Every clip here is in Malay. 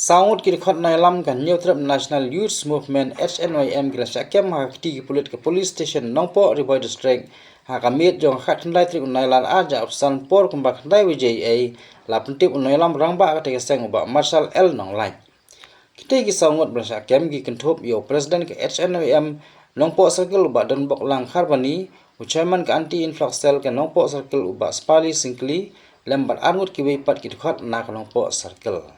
Saud kiri khot nai lam kan new trip National Youth Movement HNYM kira sakem ha kiti ki police station Nongpo Riboy district ha kamit jong khat khandai tri unai lan aja opsan por kumba khandai wijay ai la pentip unai lam rangba ka te seng uba Marshal L nong lai kiti ki saud berasa kem ki kentup yo president ke HNYM Nongpo circle uba dan bok lang kharbani uchairman ke anti influx cell ke Nongpo circle uba Spali Singkli lembat angut ki wipat kiri khot na Nongpo circle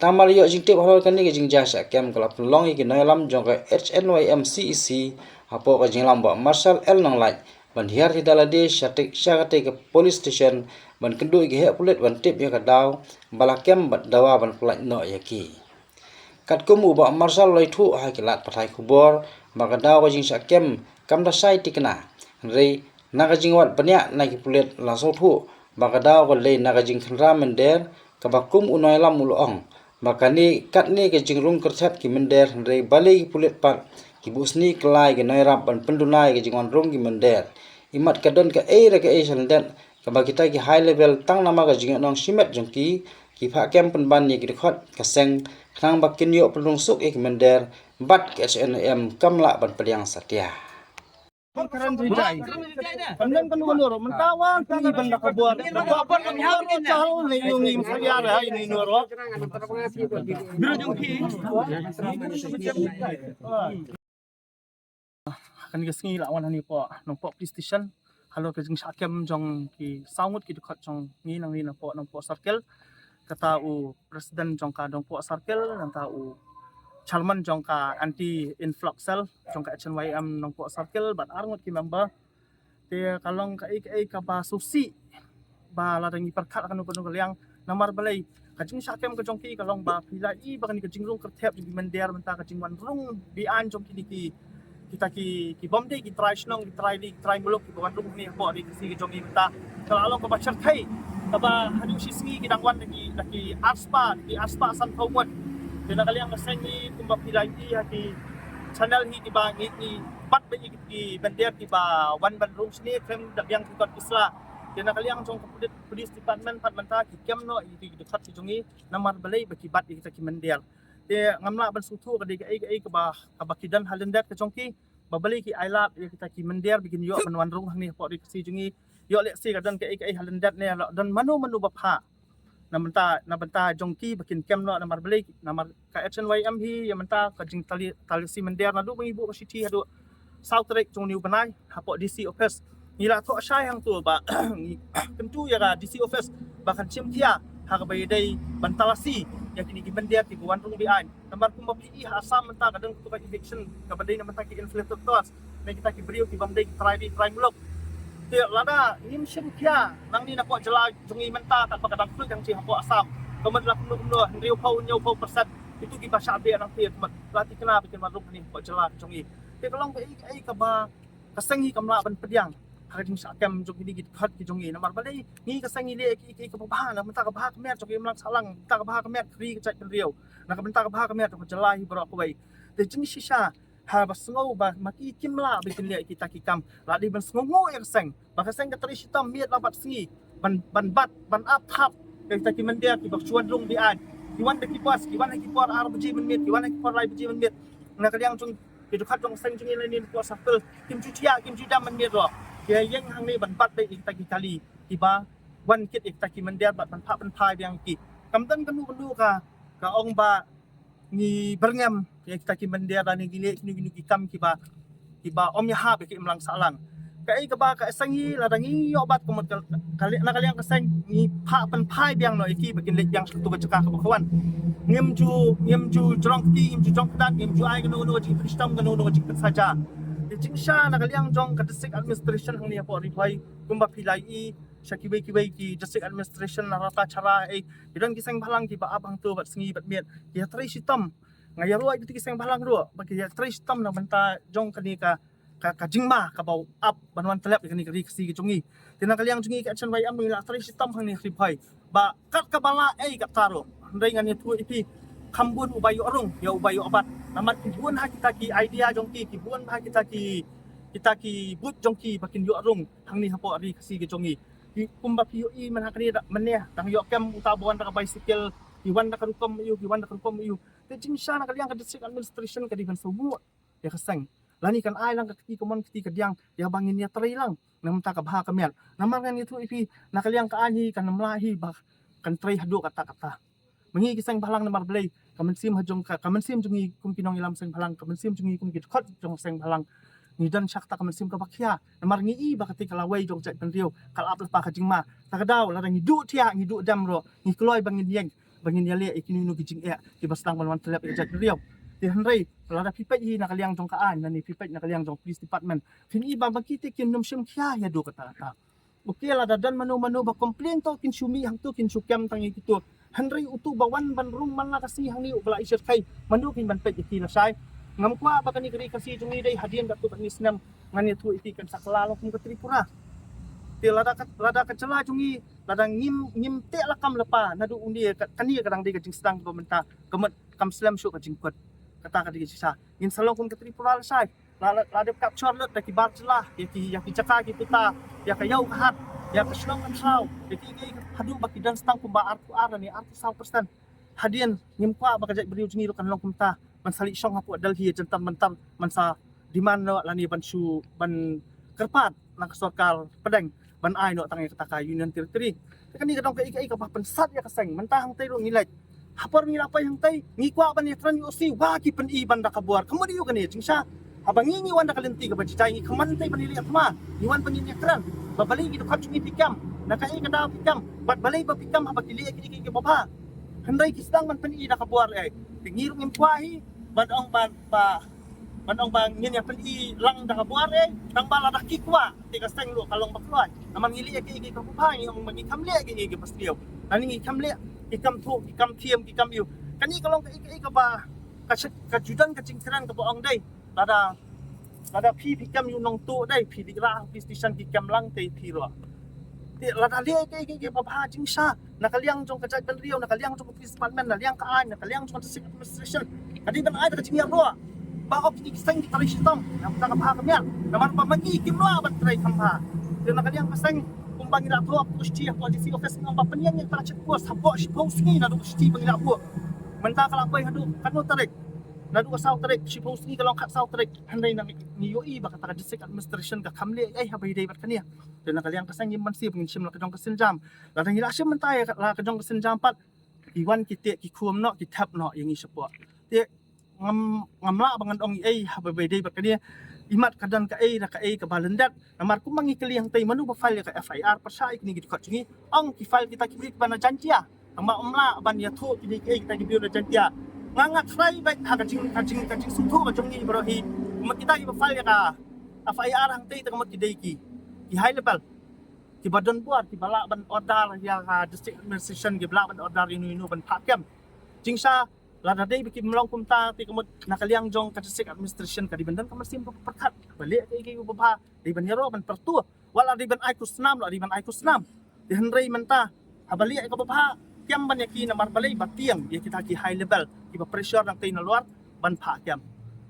tamal yo jing tip hol kan ni jing jasa kem kalap long iki noi lam jong ka HNYM CEC hapo ka jing lam ba Marshal L nong lai ban hiar ti dalade shatik syakate ke police station ban kendu iki he pulit ban tip ya ka daw bala kem bat dawa ban pulat no yaki kat kumu ba Marshal loi thu ha kilat pathai khubor ba ka daw ka jing sakem kam da sai tikna rei na ka jing wat banya na ki pulit la so thu ba ka daw ka le na ka jing khnra mender ka ba kum unoi lam mulong makani kat ni ke jingrung kerchat ki mender rei bali pulit pat ki busni kelai ke nairap ban pendunai ke jingon rung ki mender imat kadon ke ra ke sandet ka ba kita ki high level tang nama ka jingon nong simet jongki ki pha kem penban ni ki khot ka seng khang ba kin yo pendung suk ek mender bat ke SNM kamla ban pediang satya Karan jai, pandang kan menurut mentawang kami benda kabuat, kapan kami harus tahu ni yung saya ada ini nurut. Berujung ki. Kan kesini lawan hani po, nampak police station. Halo kejeng sakem jong ki saungut ki dekat jong ni nang ni nampak circle. Kata u presiden jong ka dong po circle, nang tahu Chalman jongka anti influx cell jongka HNYM nongpo circle bat arngot ki member te kalong ka ka ba susi ba la dangi perkat kan ko yang namar balai kajing sakem ka jongki kalong ba pila I ba kan ka jingrung kertep di mender menta ka jingwan rung di an jongki di kita ki bomde ki try snong ki try muluk ki ban rung ni po di si jongi menta kalau ka ba certai ka ba hanu sisi ki dangwan lagi aspa san thawon Kena kali yang keseng ni kumba pilai hati channel hi di bang ni bat be di bender di ba wan ban room sini frame dak yang tikot isla kena kali yang jong police department pat menta ki kem no di dekat si jongi namar balai baki bat kita ki mender te ngamla ban sutu ka ai ke ba kidan halendat ke jongki babali ki ailap kita ki mender bikin yo ban wan room ni po di si jongi yo lek si kadan ke ai halendat ne dan manu bapha Nabenta jongki bakin kem no namar balik namar ka HNYM hi yang menta ka jing tali si mender na du ibu ka city hadu south rek jong new banai hapo DC office nila to syai hang tu ba kentu ya ka DC office bahkan cimtia ha ka bayadai bantalasi yang kini ki mender ti buan rung bian namar kumba pi asam menta kadang tu ka eviction ka badai na menta ki inflated cost me kita ki beriu ki bamdai try mulok Tiap lada nim syukia nang ni nak buat jela jungi menta tak pakai dangkut yang ci hampo asam. Kemudian laku nuno riu pau persen itu ki bahasa abe nang ti latih kena bikin maruk ni buat jela jungi. Te kalau ai ka ba kasengi kamla ban pediang. Hari sa kem jungi ni git khat ki jungi namar balai ni kasengi le ki ka bah na menta ka bah kemer jungi melang salang menta ka bah kemer kri ka cai riu. Nak menta ka bah kemer ko jela hi bro ko bai. Te jungi sisa ha basngo ba maki kimla bikin le kita kikam la di ban sngo yang seng baka seng katri sitam miet labat singi ban bat ban ap thap kita ki mendia ki bak chuan rung di an ki wan ki pas ki wan ki por ar buji men miet ki wan ki por lai buji men miet na kaliang chung ki du khat jong seng chung ni ko sakul kim chu chia kim chu dam men miet ro ki yang hang ni ban bat be kita ki kali ki ba wan kit kita ki mendia bat ban phap ban phai yang ki kam dan kanu ka ong ba ni berngam kita ki mender dan gile ni kam ki ba om ya ha be ki mlang salang kai ka ba ka sangi la dangi obat ko kali yang kasang ni pha pan phai biang no ki begin le yang tu ka cakap ka kawan ngem ju jong ki ngem ju jong dan ngem ju ai no ji kristam no ji saja jing sha yang jong ka district administration hang ni po ri phai kumba pilai Syaki ki district administration na rata cara idan kisang balang ki ba abang tu bat sengi bat miet ya trai sitam ngaya ruai itu kisang balang ru bagi ya trai sitam na benta jong kani ka jingma ka bau up banwan telep kani kri si jungi tina kaliang jungi ka chan wai am la trai sitam hang ni khripai ba kat ka bala ka taro ndai ngani tu ipi khambun ubayu arung ya ubayu abat namat kibun ha kita ki idea jong ki kibun ha kita ki but jong ki bakin yu arung hang ni hapo ari si jongi kumba PUI man hakani mania tang yo kem utabuan ka bicycle iwan na karukom iu te jing sha na kaliang ka district administration ka di ban semua ya kaseng lani kan ai lang ka kiti komon kiti ka diang ya bangin ya trai lang nam ta ka bha ka miat namar kan itu ipi na kaliang ka ani kan namlahi ba kan trai hadu kata mengi kisang balang namar blai kamen sim jungi kum pinong ilam seng balang kamen sim jungi kum kit khot jong seng balang ni dan syakta kamen sim ka bakhia namar ngi i ba kati kalawai jong chat pen riu kal ap pa ka jingma ta ka daw la ngi du tia ngi du dam ro ngi kloi bangin yeng bangin ya le ikini nu kijing e ki bastang ban telep e jat riu ti hanrei la da pipet hi na kaliang jong ka an ni pipet na kaliang jong police department fin i ba bakiti kin num sim khia ya du kata ta okey la da dan manu ba complain to kin sumi hang tu kin sukem tangi kitu hanrei utu bawan ban rum man la kasi hang ni ukla iset kai manu kin ban pet iki la sai ngam kwa ba kani kri kasi jungi dei hadian datu ban isnam ngani tu iti kan sakla lo kum ke Tripura ti lada ka cela jungi lada ngim te lakam lepa nadu undi kani kadang di kajing sedang pemerintah kemet kam slam syuk kajing kot kata ka di sisa in salong kum ke Tripura la sai lada capture let taki bar celah ya ki caka ki puta ya ka yau hat ya ka slong kan sau ya ki hadu baki dan sedang kum ba artu ara ni artu 100% hadian ngim kwa ba kajak beriu jungi lo kan long kum ta man sali syong hapu Delhi jentam mentam man sa di mana lani ban su ban kerpat na sorkar pedang ban ai no tangai kata union territory kan ni kadang kai ka pensat ya kaseng mentang tai ro ngilai hapar ni lapai hang tai ngikwa ban yatran yu si wa ki pen i ban da kabuar kemudi yu kan ni jingsa abangi ni wan da kalenti ka bajai ngi keman tai ban li atma ni wan pen yatran babali gitu khat ngi pikam na kai ka da pikam bat balai ba pikam habakili ki baba handai ki sedang man pen i da kabuar tingir ngim kwahi ban ong ngin ya pen i lang da kabuar tang bala da kikwa ti ka seng lu kalong bakluan naman ngili ki ka kuphang ong mangi kamle ki pastiyo ani ngi kamle ikam thu ikam thiem ikam yu kani kalong ka ba ka judan ka cingkran ka boong dai lada phi kam yu nong tu dai phi dikra station ki kam lang te phi ro ti lada le ki ba pha jing sha nakaliang jong ka jat ban riau nakaliang jong police department nakaliang ka an nakaliang jong district administration kadi ban ai ka jing ya ro ba op ki seng ki tari sitam nam ta ka pha ka mya namar pa magi kim lo ban trai kam pha ti nakaliang ka seng kumbang ila to ap sti ap polisi office ngam ba penyang yang ta check post habo si post ni na do sti bang ila po menta kala pai hadu kanu tarik na do saw tarik si post ni kalong khat saw tarik handai na ni yoi ba ka district administration ka kamle habai dei bat kania dan nakaliang kasang yim mansi pengin sim la kajong kasin jam la dang ila sim mentai la kajong kasin jam pat iwan kite ki khum no ki thap no yang i support te ngamla bangan ong habai dei bat kania imat kadan ka ka balendat namar kumangi kaliang tai manu ba file ka FIR persai kini gitu kacungi ong ki file kita kibrit bana jantia amba omla ban ya thu kini kita kibrit bana jantia ngangat fry baik kacing sumpu kacung ni barahi kita ki ba file ka FIR hang tai ta kamat kidai ki high level ki badan buat ki bala ban order ya district administration ki bala ban order inu ban pakem jingsa lada dei biki melong kumta ti kamut nakaliang jong ka district administration ka di bandan ka masim ka perkat balik ki baba di ban yaro ban pertu wala di ban ai kusnam la di ban ai kusnam di henrei menta habali ka baba tiam ban yaki na marbalai batiang ya kita ki high level ki ba pressure nang tai na luar ban pakem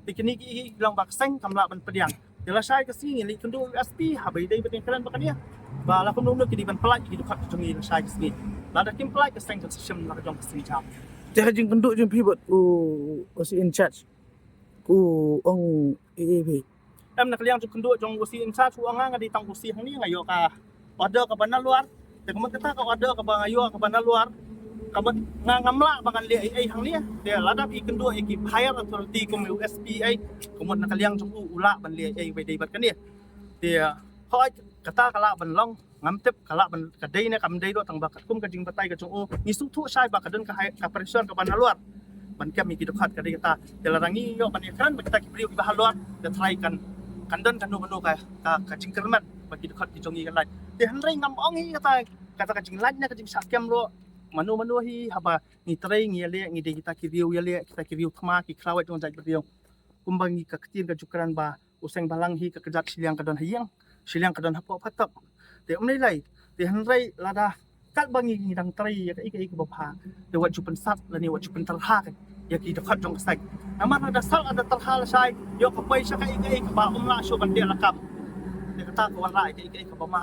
ti kini ki lang bakseng kamla ban pediang Dila sai kasi ngili kundo USP habai dai batin kalan bakania ba la kundo ki di ban pelai ki dukat jungi la sai kasi la da kim pelai ka seng system la jong kasi jam Teka jing penduk jing pibot si in charge ku ong EAB. em nak liang kundo jong usi in charge uang nga di tang usi hang ni ngayo ka order ka bana luar te kamat kata ka order ka ba ngayo ka bana luar kamat ngamla bangan li ai hang ni de la da pi kundo ki higher authority kum USP ai kamat nakaliang jong ula ban li ai bai dai bat kan ni de hoi kata kala ban long ngam tep kala ban kadai ne kam dai do tang bakat kum ka jing batai ka chung ni su thu sai ba kaden ka pressure ka ban luar ban kam mi ki dokhat kadai kata delarangi yo ban ikran ba kita ki beliau ki bahal luar de try kan kandan kan no ka jing kermat ba ki dokhat ki jongi kan lai de hanrei ngam ong hi kata ka jing lai na ka jing sakyam ro manu hi haba ni trai ngi le ngi de kita ki riu ya le kita ki riu thma ki krawat jong jai beriu kumbang ni ka ktin ka jukran ba useng balang hi ka kejat siliang ka don hiang siliang ka don hapo phatak te umnai lai te hanrei lada kat bangi ngidang trai ya ka ikai ka bapha te wat chupan sat la ni wat chupan tarha kan ya ki dokhat jong sai amar ada sal ada tarha la sai yo ka pai sa ka ikai ka ba umla so ban de lakap te kata ko wala ikai ka ba ma